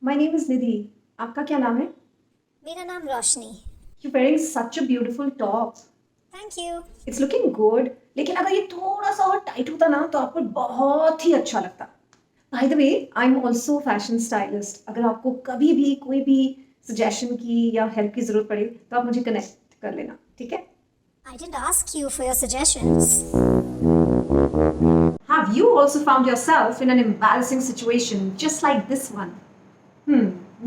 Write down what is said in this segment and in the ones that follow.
My name is Nidhi. आपका क्या नाम है? मेरा नाम रोशनी। You're wearing such a beautiful top. Thank you. It's looking good. लेकिन अगर ये थोड़ा सा और टाइट होता ना तो आपको बहुत ही अच्छा लगता. By the way, I'm also a fashion stylist. अगर आपको कभी भी कोई भी suggestion की या help की जरूरत पड़े तो आप मुझे connect कर लेना, ठीक है? I didn't ask you for your suggestions. Have you also found yourself in an embarrassing situation just like this one?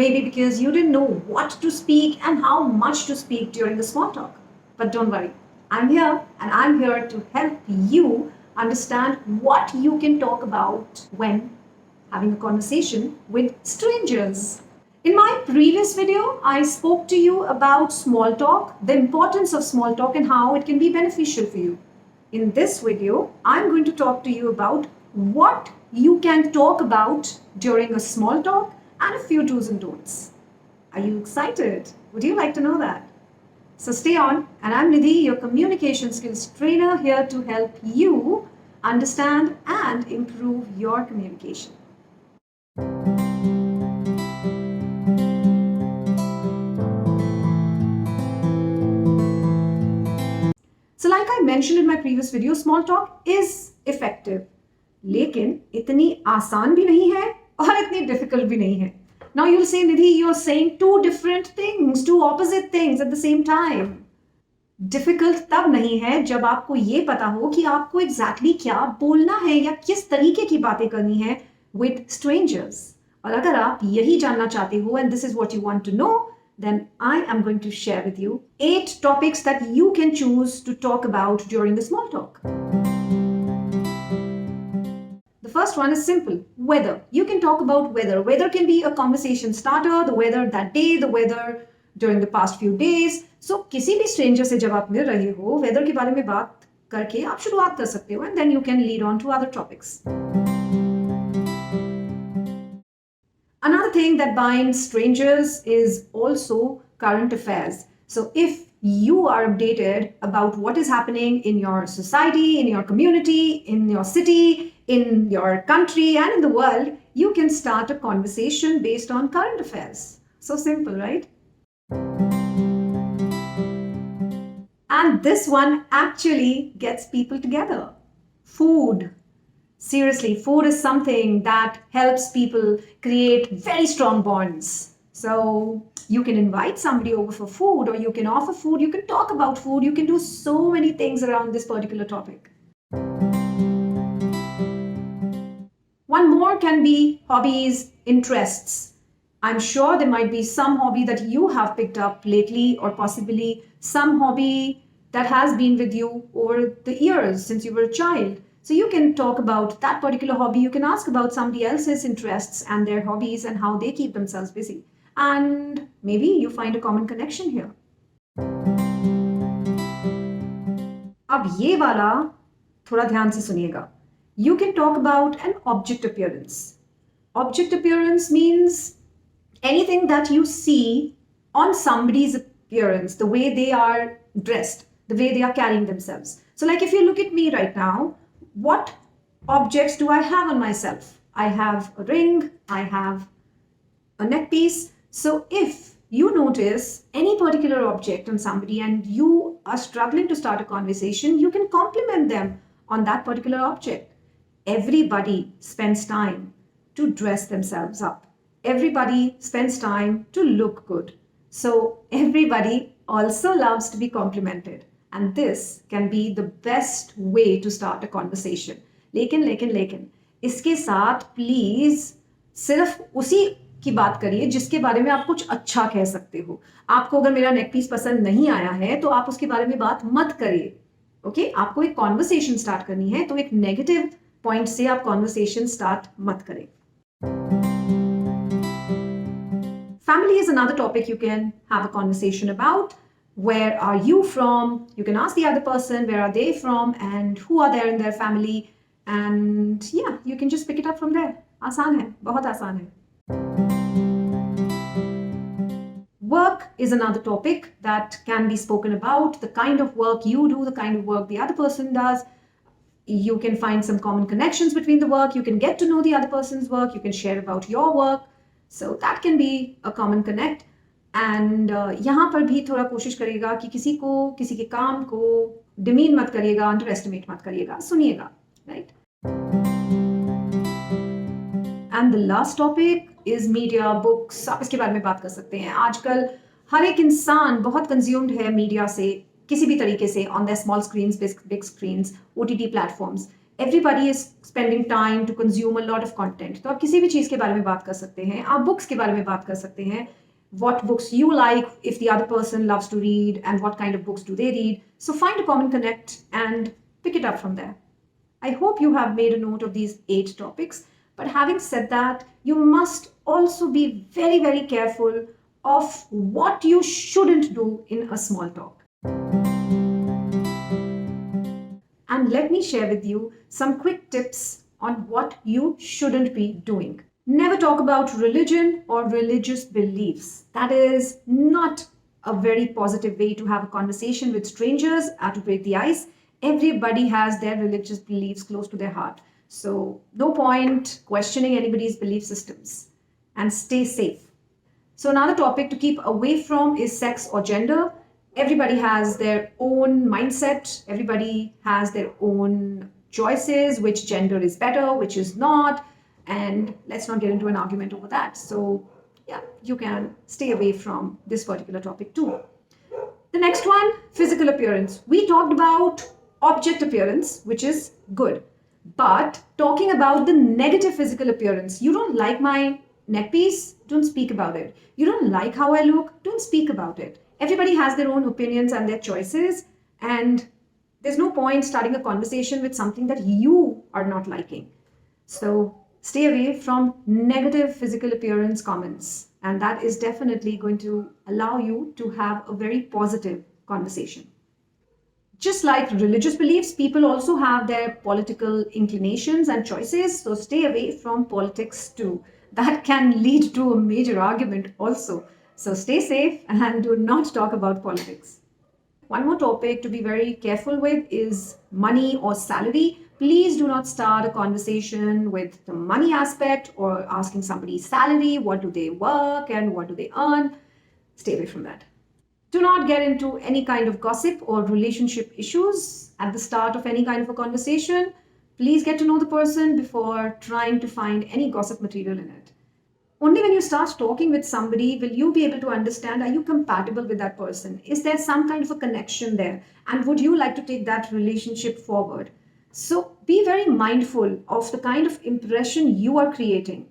Maybe because you didn't know what to speak and how much to speak during the small talk. But don't worry, I'm here and I'm here to help you understand what you can talk about when having a conversation with strangers. In my previous video, I spoke to you about small talk, the importance of small talk, and how it can be beneficial for you. In this video, I'm going to talk to you about what you can talk about during a small talk and a few do's and don'ts. Are you excited? Would you like to know that? So stay on, and I'm Nidhi, your communication skills trainer, here to help you understand and improve your communication. So like I mentioned in my previous video, small talk is effective. लेकिन इतनी आसान भी नहीं है और इतनी difficult भी नहीं है. Now you'll say, Nidhi, you're saying two different things, two opposite things at the same time. Difficult तब नहीं है जब आपको ये पता हो कि आपको exactly क्या बोलना है या किस तरीके की बातें करनी है with strangers. और अगर आप यही जानना चाहते हो and this is what you want to know, then I am going to share with you 8 topics that you can choose to talk about during the small talk. The first one is simple, weather. You can talk about weather. Weather can be a conversation starter, the weather that day, the weather during the past few days. So किसी भी stranger से जब आप मिल रहे हो, weather के बारे में बात करके आप शुरुआत कर सकते हो and then you can lead on to other topics. Another thing that binds strangers is also current affairs. So if you are updated about what is happening in your society, in your community, in your city, in your country, and in the world, you can start a conversation based on current affairs. So simple, right? And this one actually gets people together. Food. Seriously, food is something that helps people create very strong bonds. So you can invite somebody over for food, or you can offer food, you can talk about food, you can do so many things around this particular topic. One more can be hobbies, interests. I'm sure there might be some hobby that you have picked up lately, or possibly some hobby that has been with you over the years since you were a child. So you can talk about that particular hobby. You can ask about somebody else's interests and their hobbies and how they keep themselves busy. And maybe you find a common connection here. अब ये वाला थोड़ा ध्यान से सुनिएगा. You can talk about an object appearance. Object appearance means anything that you see on somebody's appearance, the way they are dressed, the way they are carrying themselves. So like if you look at me right now, what objects do I have on myself? I have a ring, I have a neck piece. So if you notice any particular object on somebody and you are struggling to start a conversation, you can compliment them on that particular object. Everybody spends time to dress themselves up. Everybody spends time to look good. So everybody also loves to be complimented. And this can be the best way to start a conversation. लेकिन इसके साथ please सिर्फ उसी की बात करिए जिसके बारे में आप कुछ अच्छा कह सकते हो. आपको अगर मेरा नेक पीस पसंद नहीं आया है तो आप उसके बारे में बात मत करिए. ओके, आपको एक कॉन्वर्सेशन स्टार्ट करनी है तो एक नेगेटिव पॉइंट से आप कॉन्वर्सेशन स्टार्ट मत करें. Family is another topic you can have a conversation about. Where are you from? You can ask the other person where are they from and who are there in their family. And yeah, you can just pick it up from there. आसान है, बहुत आसान है. Work is another topic that can be spoken about. The kind of work you do, the kind of work the other person does. You can find some common connections between the work. You can get to know the other person's work. You can share about your work. So that can be a common connect. And यहाँ पर भी थोड़ा कोशिश करिएगा कि किसी को किसी के काम को डिमीन मत करिएगा, अंडर एस्टिमेट मत करिएगा, सुनिएगा, right? And the last topic is media, books. आप इसके बारे में बात कर सकते हैं. आजकल हर एक इंसान बहुत कंज्यूम्ड है मीडिया से किसी भी तरीके से, on the small screens, big screens, OTT platforms. Everybody is spending time to consume a lot of content. तो आप किसी भी चीज़ के बारे में बात कर सकते हैं. आप बुक्स के बारे में बात कर सकते हैं. What books you like, if the other person loves to read, and what kind of books do they read. So find a common connect and pick it up from there. I hope you have made a note of these 8 topics. But having said that, you must also be very, very careful of what you shouldn't do in a small talk. And let me share with you some quick tips on what you shouldn't be doing. Never talk about religion or religious beliefs. That is not a very positive way to have a conversation with strangers or to break the ice. Everybody has their religious beliefs close to their heart. So no point questioning anybody's belief systems. And stay safe. So another topic to keep away from is sex or gender. Everybody has their own mindset. Everybody has their own choices, which gender is better, which is not. And let's not get into an argument over that. So yeah, you can stay away from this particular topic too. The next one, physical appearance. We talked about object appearance, which is good. But talking about the negative physical appearance, you don't like my neck piece, don't speak about it. You don't like how I look, don't speak about it. Everybody has their own opinions and their choices, and there's no point starting a conversation with something that you are not liking. So stay away from negative physical appearance comments, and that is definitely going to allow you to have a very positive conversation. Just like religious beliefs, people also have their political inclinations and choices, so stay away from politics too. That can lead to a major argument also. So stay safe and do not talk about politics. One more topic to be very careful with is money or salary. Please do not start a conversation with the money aspect or asking somebody's salary, what do they work and what do they earn. Stay away from that. Do not get into any kind of gossip or relationship issues at the start of any kind of a conversation. Please get to know the person before trying to find any gossip material in it. Only when you start talking with somebody will you be able to understand, are you compatible with that person? Is there some kind of a connection there? And would you like to take that relationship forward? So be very mindful of the kind of impression you are creating.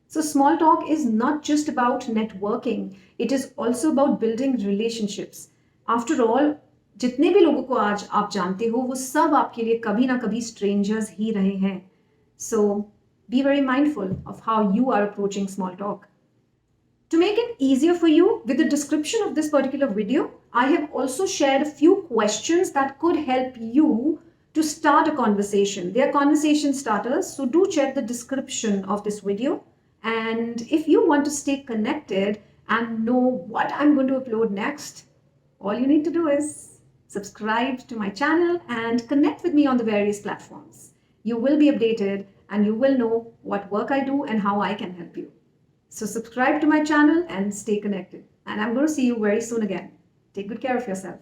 So small talk is not just about networking. It is also about building relationships. After all, जितने भी लोगों को आज आप जानते हो, वो सब आपके लिए कभी ना कभी strangers ही रहे हैं. So be very mindful of how you are approaching small talk. To make it easier for you, with the description of this particular video, I have also shared a few questions that could help you to start a conversation. They are conversation starters, so do check the description of this video. And if you want to stay connected and know what I'm going to upload next, all you need to do is subscribe to my channel and connect with me on the various platforms. You will be updated and you will know what work I do and how I can help you. So subscribe to my channel and stay connected. And I'm going to see you very soon again. Take good care of yourself.